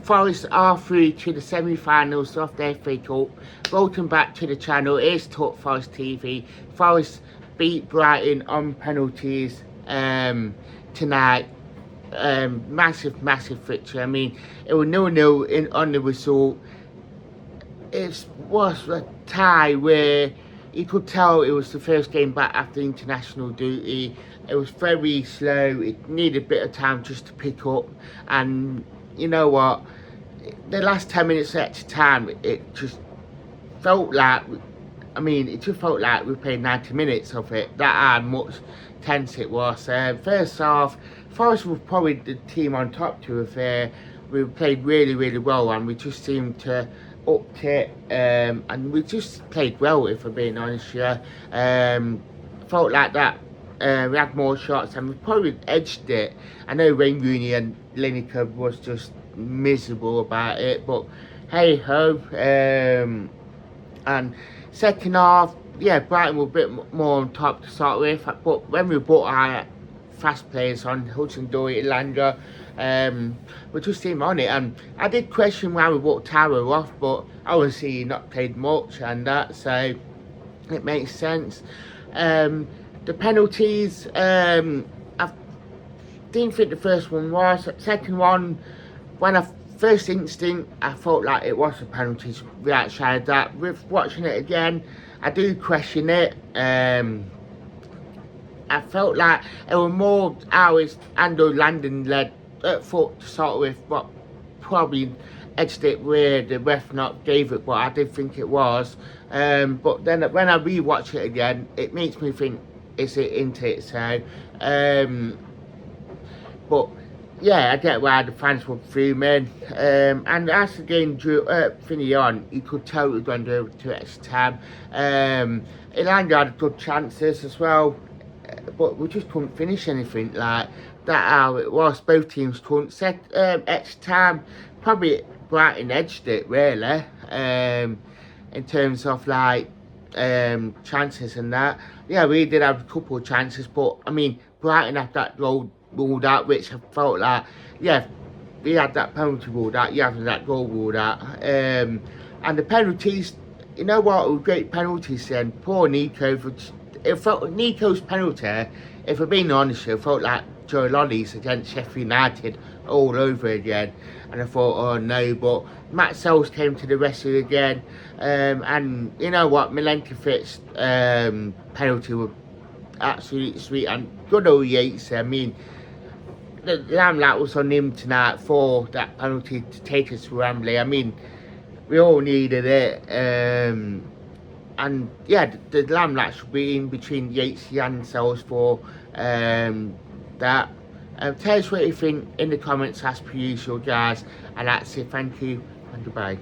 Forest are through to the semi-finals of their FA Cup. Welcome back to the channel. It's Talk Forest TV. Forest beat Brighton on penalties tonight. Massive victory. I mean, it was 0-0 on the result. It was a tie where you could tell it was the first game back after international duty. It was very slow. It needed a bit of time just to pick up, and you know what, the last 10 minutes at the time, it just felt like, it just felt like we played 90 minutes of it. That how much tense it was. First half, Forest was probably the team on top, to be fair. We played really well, and we just seemed to upped it, and we just played well, if I'm being honest here. Felt like that. We had more shots and we probably edged it. I know Wayne Rooney and Lineker was just miserable about it, but hey ho. And second half, yeah, Brighton were a bit more on top to start with, but when we brought our fast players on, Hudson-Odoi, Elanga, we just seemed on it. And I did question why we brought Taro off, but obviously he not played much and that, so it makes sense. The penalties, I didn't think the first one was. Second one, when I first instinct, I felt like it was a penalty right side that. With watching it again, I do question it. I felt like it was more ours and Landon led at foot to start with, but probably edged it where the ref not gave it, but I did think it was. But then when I rewatch it again, it makes me think, is it into it? So, but yeah, I get why the fans were fuming. And as the game drew on, you could tell it was going to go to extra time. Elanga had good chances as well, but we just couldn't finish anything like that. How it was, both teams couldn't. Extra time, probably Brighton edged it really, in terms of like chances and that. Yeah, we did have a couple of chances, but I mean, Brighton had that goal ruled out, which I felt like, yeah, we had that penalty ruled out, yeah, that goal ruled out. And the penalties, you know what, it was great penalties then. Poor Nico, it felt Nico's penalty, if I'm being honest, it felt like Joe Lolly's against Sheffield United all over again. And I thought, oh no, but Matt Sells came to the rescue again. And you know what, Milenkovic's penalty was absolutely sweet, and good old Yates. I mean, the limelight was on him tonight for that penalty to take us to Wembley. I mean, we all needed it. And yeah, the limelight should be in between Yates and Sells for that. Tell us what you think in the comments as per usual, guys, and that's it. Thank you and goodbye.